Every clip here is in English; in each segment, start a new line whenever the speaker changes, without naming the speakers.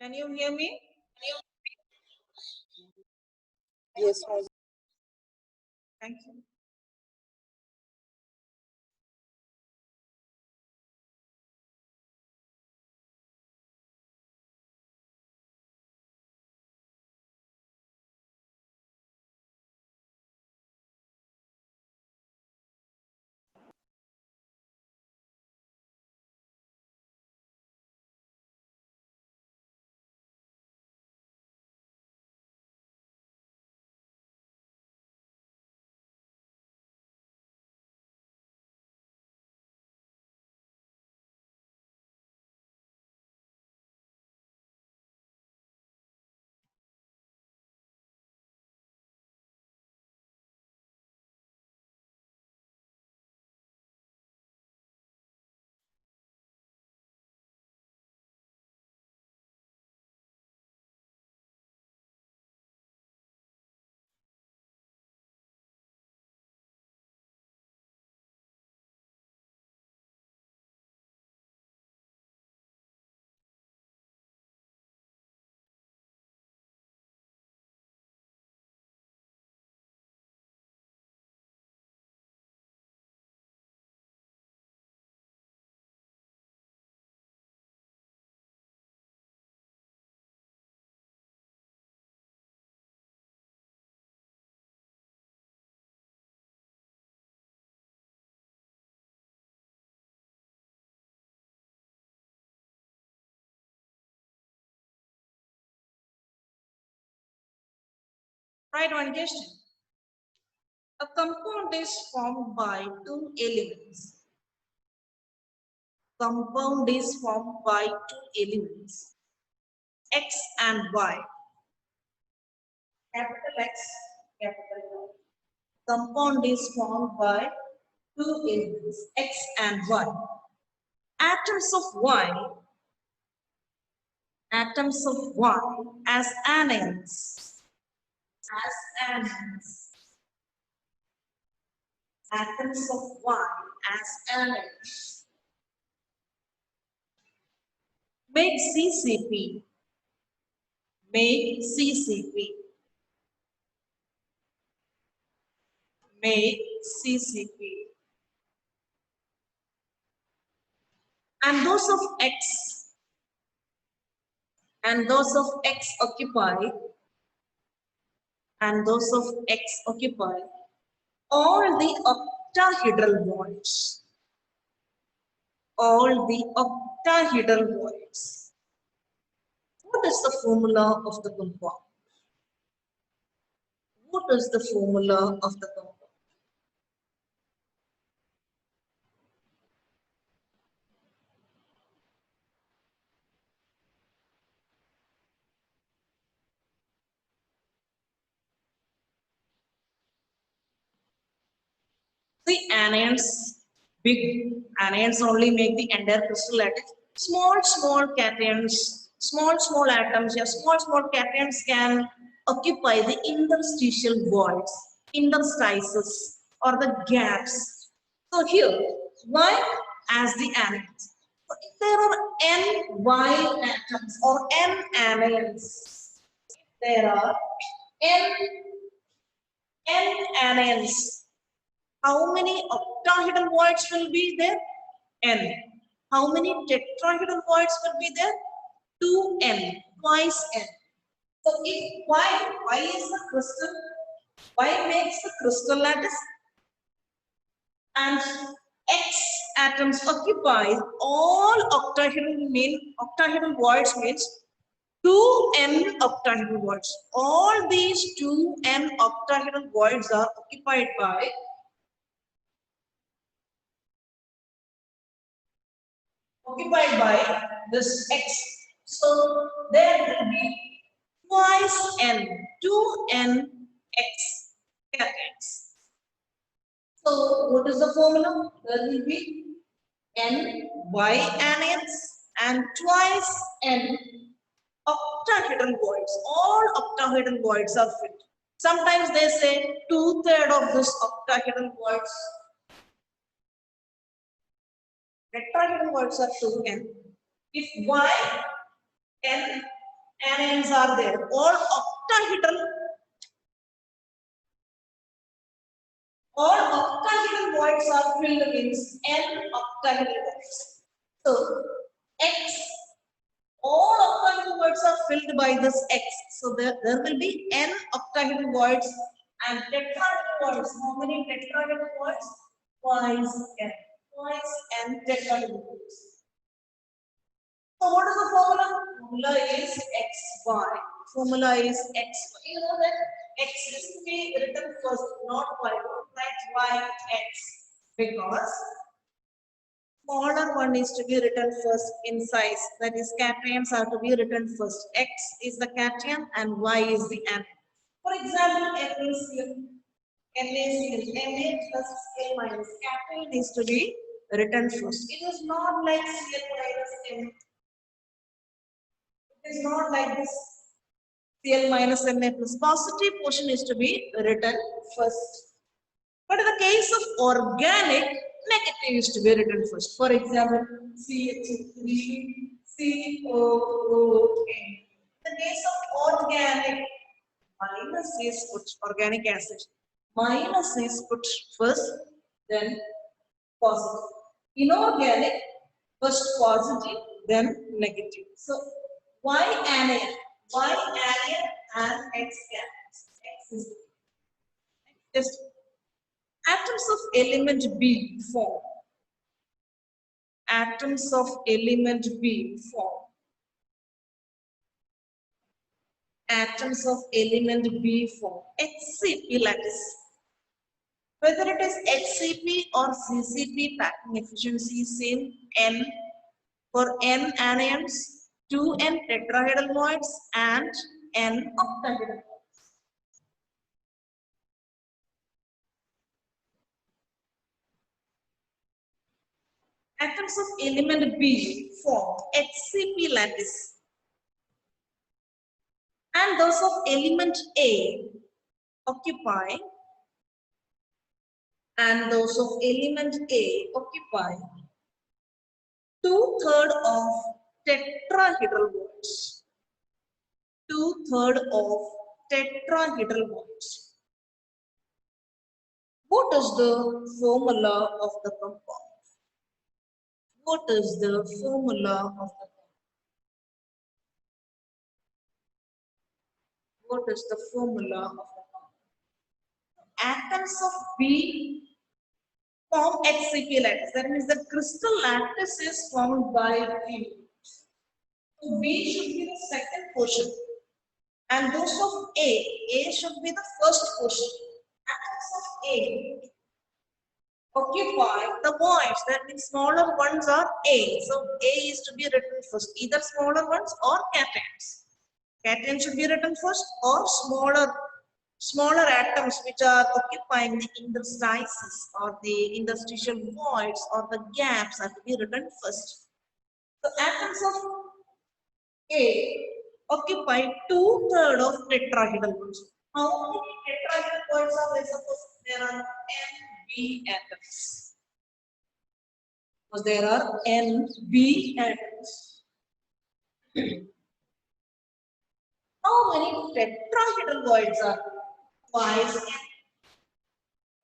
Can you hear me?
Yes, ma'am.
Thank you. Write one question. A compound is formed by two elements. Compound is formed by two elements, X and Y. Capital X, capital Y. Compound is formed by two elements, X and Y. Atoms of Y as anions. Atoms of Y as anions. Make CCP. Make CCP. Make CCP. And those of X occupy all the octahedral bonds. All the octahedral bonds. What is the formula of the compound? What is the formula of the compound? The anions, big anions only make the entire crystal lattice. Small cations, small atoms, yeah, small cations can occupy the interstitial voids, interstices, or the gaps. So here, Y as the anions. So if there are n Y atoms or n anions, there are n anions. How many octahedral voids will be there? N. How many tetrahedral voids will be there? 2n, twice n. So if Y is the crystal, Y makes the crystal lattice, and X atoms occupy all octahedral voids means 2n octahedral voids. All these 2n octahedral voids are occupied by this X. So there will be twice n, 2n X cations. So what is the formula? There will be n Y anions and twice n octahedral voids. All octahedral voids are filled. Sometimes they say 2/3 of this octahedral voids. Tetrahedral voids are 2n. If Y n anions are there. All octahedral voids are filled means n octahedral voids. So X, all octahedral voids are filled by this X. So there will be n octahedral voids and tetrahedral voids. How many tetrahedral voids? Twice n. Twice n tetrahedral voids. So what is the formula? Formula is xy. Formula is xy. You know that x is to be written first, not y. Don't write y x because smaller one is to be written first in size. That is, cations are to be written first. X is the cation and y is the anion. For example, NaCl. Na plus Cl minus cation is to be written first. It is not like Cl minus N. It is not like this. Cl minus Na plus positive portion is to be written first. But in the case of organic, negative is to be written first. For example, CH3, COON. In the case of organic, minus is put, organic acid. Minus is put first, then positive. Inorganic, first positive, then negative. So, Y anion and X cation. X is just atoms of element B form. Atoms of element B form. Atoms of element B form. HCP lattice. Whether it is HCP or CCP, packing efficiency is same. N for N anions, 2N tetrahedral voids and N octahedral voids. Atoms of element B form HCP lattice, and those of element A occupy, and those of element A occupy 2/3 of tetrahedral voids. 2/3 of tetrahedral voids. What is the formula of the compound? What is the formula of the compound? What is the formula of the compound? Atoms of B form HCP lattice. That means the crystal lattice is formed by B. So B should be the second portion. And those of A should be the first portion. Atoms of A occupy the voids. That means smaller ones are A. So A is to be written first. Either smaller ones or cations. Cation should be written first, or smaller atoms which are occupying the interstices or the interstitial voids or the gaps are to be written first. So atoms of A occupy 2/3 of tetrahedral voids. How many tetrahedral voids are there? Suppose there are n B atoms. Because there are n B atoms. How many tetrahedral voids are there? Twice n.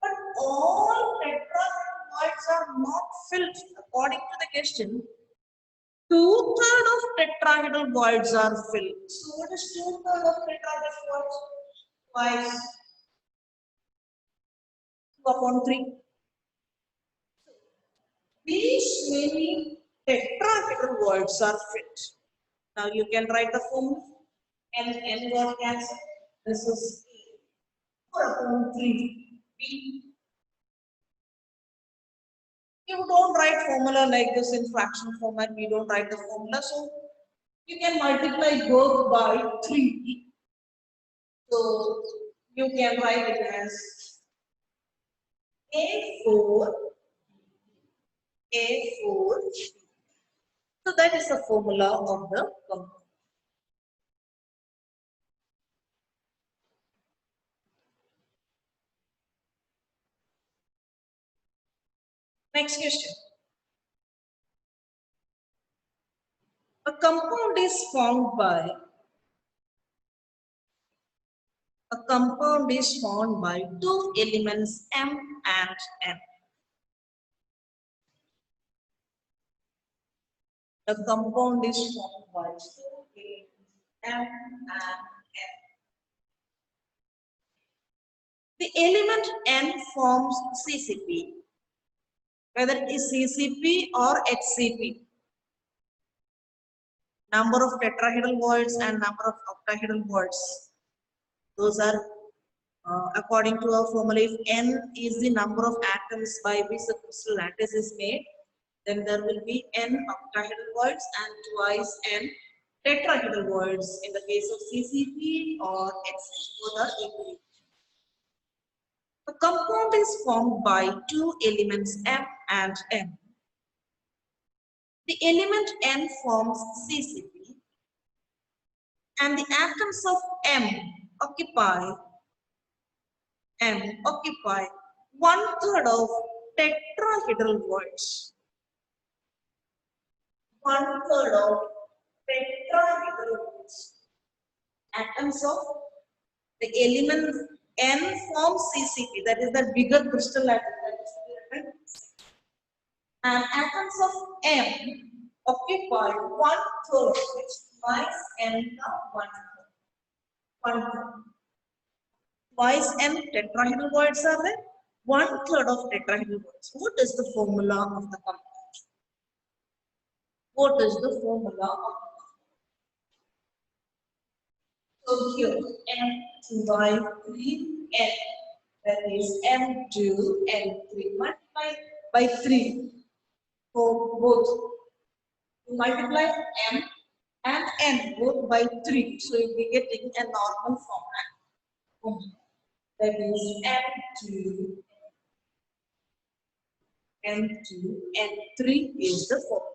But all tetrahedral voids are not filled according to the question. 2/3 of tetrahedral voids are filled. So what is 2/3 of tetrahedral voids? Twice 2/3. These many tetrahedral voids are filled. Now you can write the formula. N got cancelled. This is 4/3 B. You don't write formula like this in fraction format. We don't write the formula. So you can multiply both by 3. So you can write it as A4. So that is the formula of the compound. Next question. A compound is formed by A compound is formed by two elements M and N. A compound is formed by two elements M and N. The element N forms CCP, whether it is CCP or HCP. Number of tetrahedral bonds and number of octahedral bonds. Those are according to our formula. If N is the number of atoms by which the crystal lattice is made, then there will be N octahedral bonds and twice N tetrahedral bonds in the case of CCP or HCP. Both are equal. A compound is formed by two elements M and N. The element N forms CCP and the atoms of occupy occupy 1/3 of tetrahedral bonds. 1/3 of tetrahedral bonds. Atoms of the element N forms CCP, that is the bigger crystal atom, that is the element. And atoms of M occupy 1/3, which twice N now 1/3. 1/3. Twice N tetrahedral bonds are there. 1/3 of tetrahedral bonds. What is the formula of the compound? What is the formula of the compound? So here M2 by 3N, that is M2 N3 multiplied by 3 for both. You multiply M and N both by 3. So you'll be getting a normal format. That is M2 N2 N3 is the formula.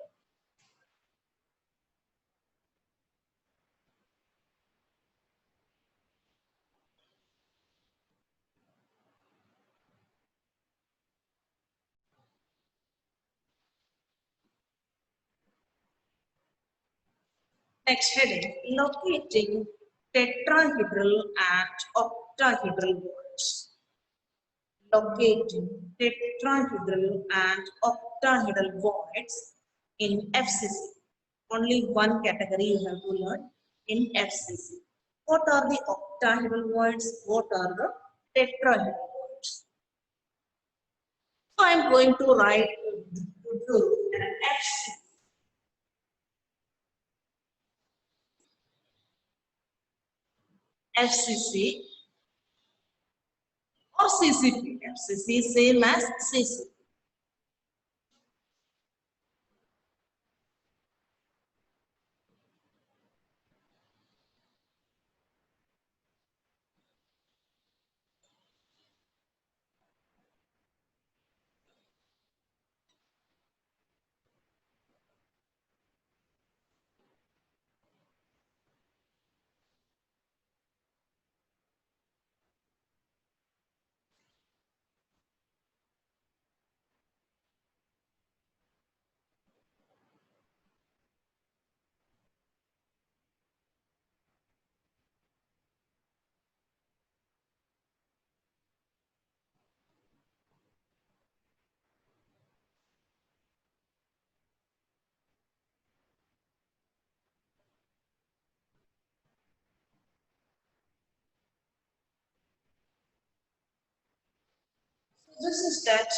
Next heading, locating tetrahedral and octahedral bonds. Locating tetrahedral and octahedral bonds in FCC. Only one category you have to learn in FCC. What are the octahedral bonds? What are the tetrahedral bonds? So I am going to write to do an FCC. FCC or CCP. FCC same as CCP. So this is that.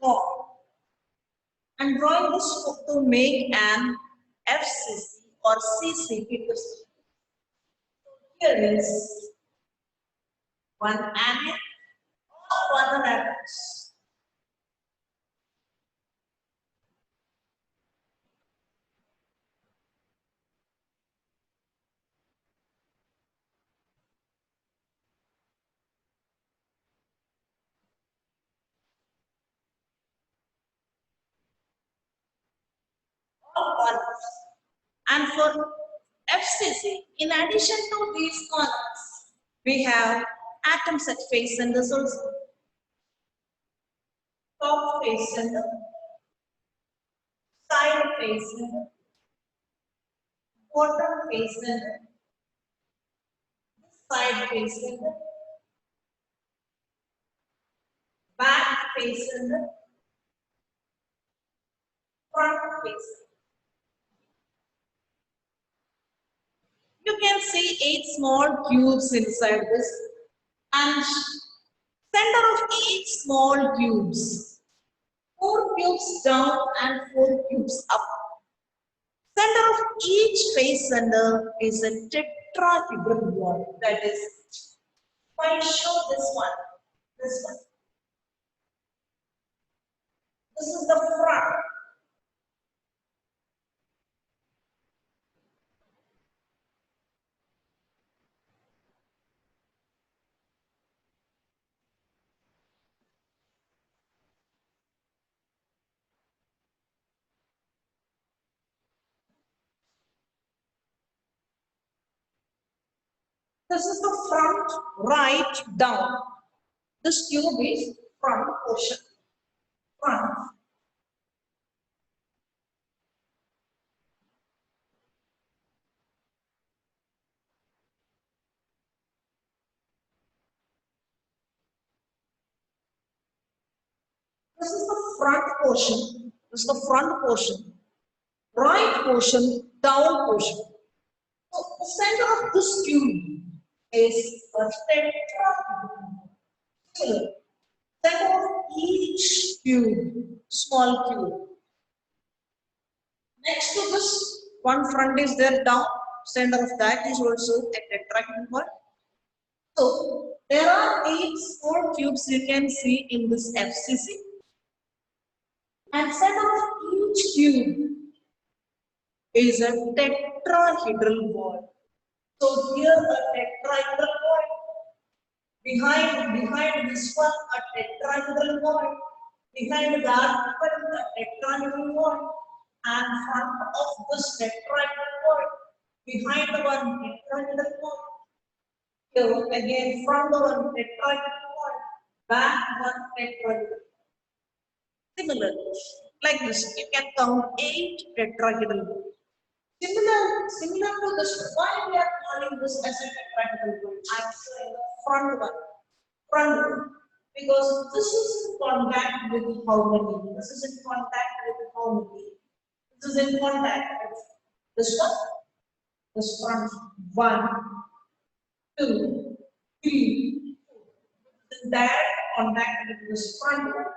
form. And drawing this to make an FCC or CC because here is one anion or one atoms. All columns. And for FCC, in addition to these columns, we have atoms at face centers also. Top face center, side face center, bottom face center, side face center, back face center, front face center. You can see 8 small cubes inside this and center of each small cubes. 4 cubes down and 4 cubes up. Center of each face center is a tetrahedral wall. That is, if I show this one. This is the front. This is the front right down. This cube is front portion. Front. This is the front portion. This is the front portion. Right portion, down portion. So the center of this cube is a tetrahedron. Similar. Center of each cube, small cube. Next to this, one front is there down. Center of that is also a tetrahedron one. So there are 8 small cubes you can see in this FCC. And center of each cube is a tetrahedral wall. So here a tetrahedral wall. Behind this one a tetrahedral wall. Behind that one a tetrahedral wall. And front of this tetrahedral wall. Behind one tetrahedral wall. Here again front one tetrahedral wall. Back one tetrahedral. Similarly, like this, you can count 8 tetrahedral walls. Similar to this, why we are calling this as a tetrahedral wall? I'm saying the front one, because this is in contact with how many? This is in contact with how many? This is in contact with this one, this front 1, 2, 3, 4. In direct contact with this front one.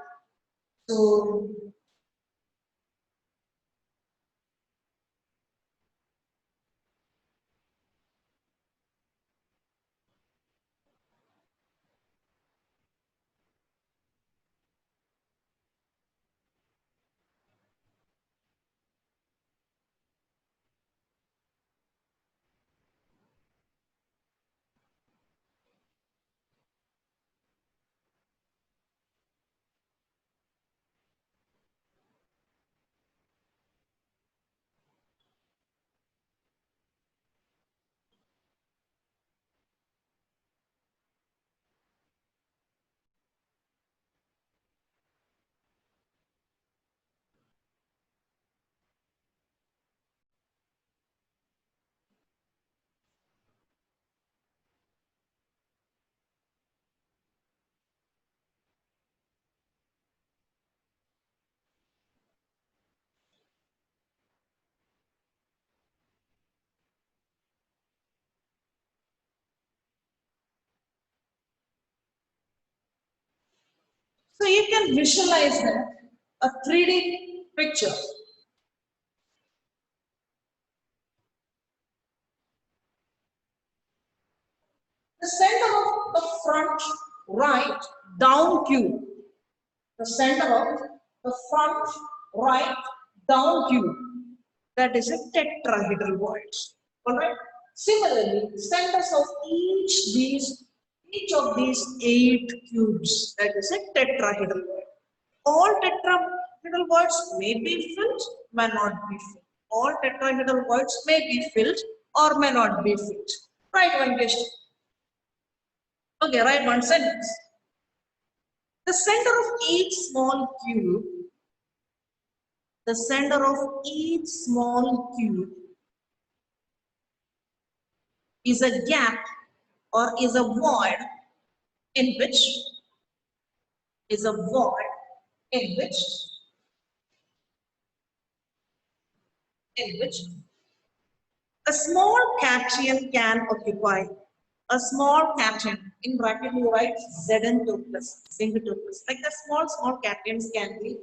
So you can visualize that. a 3D picture. The center of the front right down cube. The center of the front right down cube. That is a tetrahedral void. Alright. Similarly, centers of each of these 8 cubes, that is a tetrahedral void. All tetrahedral voids may be filled, may not be filled. All tetrahedral voids may be filled or may not be filled. Write one question. Okay, write one sentence. The center of each small cube, the center of each small cube is a gap or is a void in which in which in which a small cation can occupy. A small cation, in bracket you write Zn2 plus, zinc 2 plus. Like the small cations can be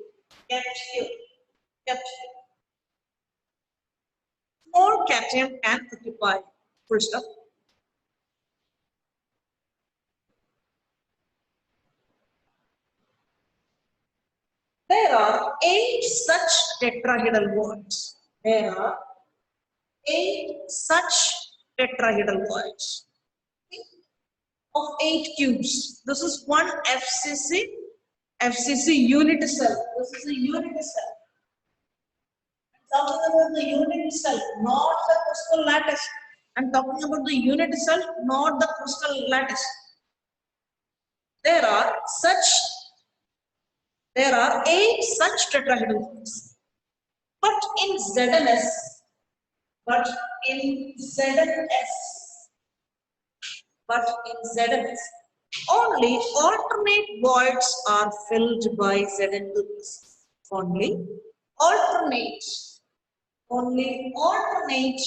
kept here. Kept here. Small cation can occupy. First stop. There are 8 such tetrahedral bonds. There are 8 such tetrahedral bonds of 8 cubes. This is one FCC unit cell. This is a unit cell. I'm talking about the unit cell, not the crystal lattice. I'm talking about the unit cell, not the crystal lattice. There are 8 such tetrahedral bonds. But in ZNS, only alternate voids are filled by Zn2 plus. Only alternate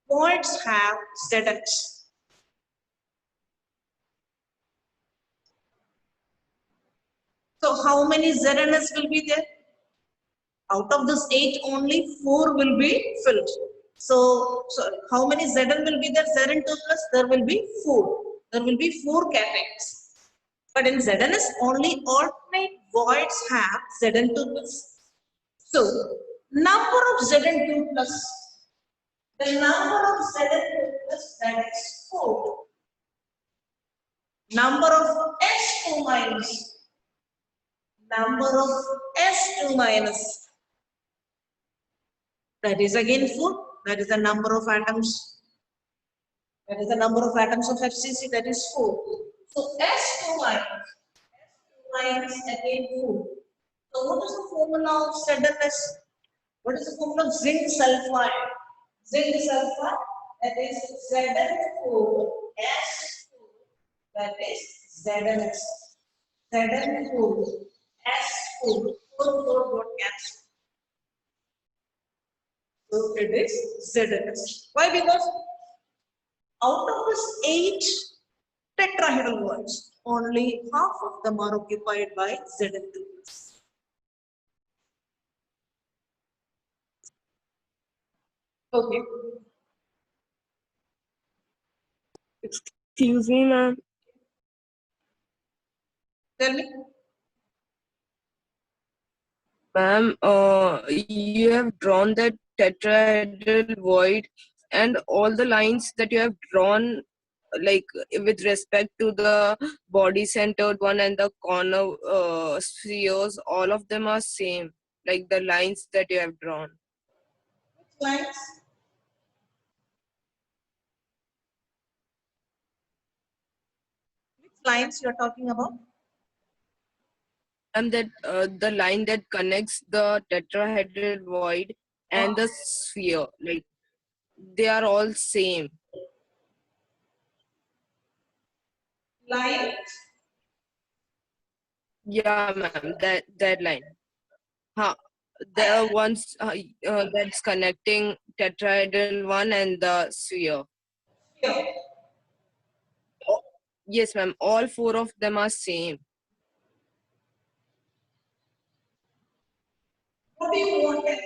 voids have Zx. So how many ZNS will be there? Out of this 8, only 4 will be filled. So how many Zn will be there? Zn2 plus, there will be 4. There will be 4 cations. But in ZNS, only alternate voids have Zn2 plus. So, number of Zn2 plus, the number of Zn2 plus, that is 4. Number of S2 minus, that is again 4. That is the number of atoms. That is the number of atoms of FCC, that is 4. So S2 minus again 4. So what is the formula of ZNS? What is the formula of zinc sulfide? Zinc sulfide, that is Zn4 S2, that is ZNS. Zn4 S4, 4 got cancelled. So it is ZNS. Why? Because out of this 8 tetrahedral bonds, only half of them are occupied by Zn2 plus. Okay.
Excuse me, ma'am.
Tell me.
Ma'am, you have drawn that tetrahedral void, and all the lines that you have drawn, like with respect to the body centered one and the corner spheres, all of them are same, like the lines that you have drawn.
Which lines? Which lines you are talking about?
And that the line that connects the tetrahedral void and the sphere, like they are all same.
Line?
Yeah, ma'am, that line. Huh. The ones that's connecting tetrahedral one and the sphere.
Here.
Yes, ma'am. All 4 of them are same.
do you want it? It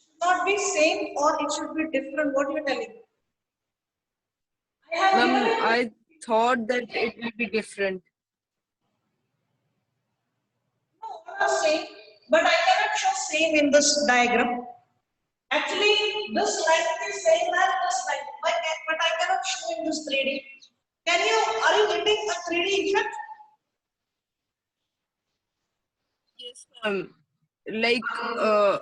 should not be same or it should be different. What you're telling? I have given
Ma'am,
it.
I thought that it will be different.
No, I'm not saying, but I cannot show same in this diagram. Actually, this line is saying that this line, but I cannot show in this 3D. Are you getting a 3D effect?
Yes, ma'am. Like, uh,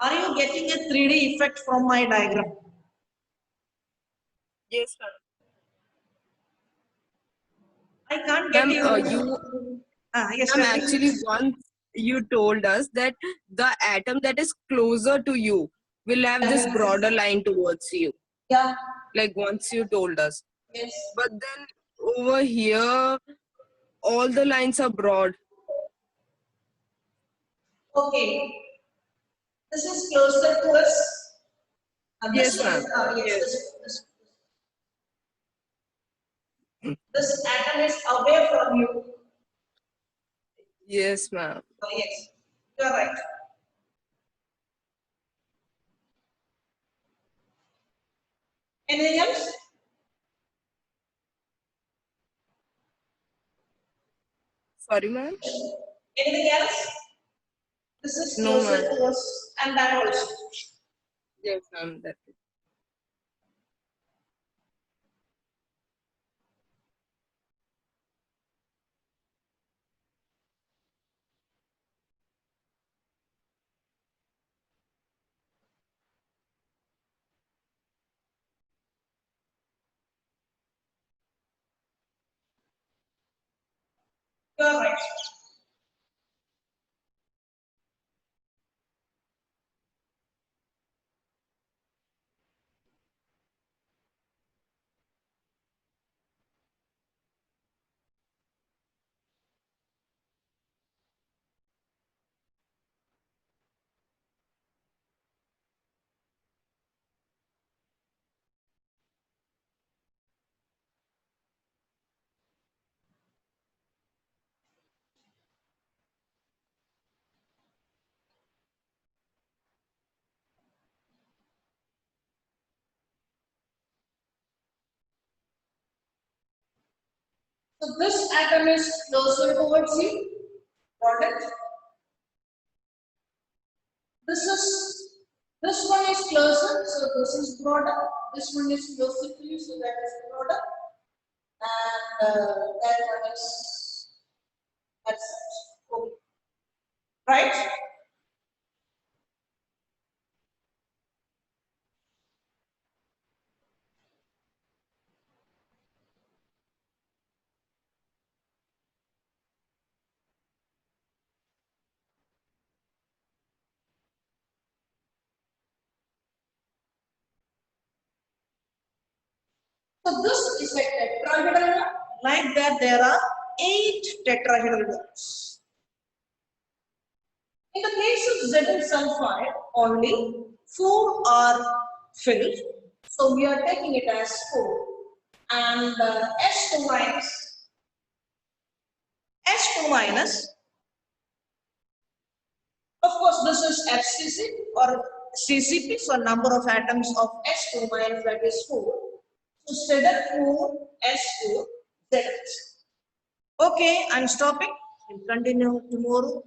Are you getting a 3D effect from my diagram?
yes, ma'am.
I can't get
Ma'am,
you. Yes,
ma'am,
tell me.
actually, once you told us that the atom that is closer to you will have this broader line towards you.
Yeah.
Like once you told us.
Yes.
But then over here, all the lines are broad.
Okay. This is closer to us. And this
Yes,
one is
ma'am.
yes.
Yes.
This atom is away from you.
Yes, ma'am.
Yes. You are right. Anything else?
Sorry, ma'am.
Anything else? This is
No,
closer
ma'am.
to us and that also.
Yes, ma'am. That is.
You are right. So this atom is closer towards you. Got it? This one is closer, so this is broader. This one is closer to you, so that is broader. And that one is that's it. Okay. Right? So this is a tetrahedral. Like that, there are 8 tetrahedral bonds. In the case of Zn sulfide, only 4 are filled. So we are taking it as 4. And S2 minus, of course, this is FCC or CCP, so number of atoms of S2 minus, that is 4. So Zn4, S4, Zn. Okay, I'm stopping. We'll continue tomorrow.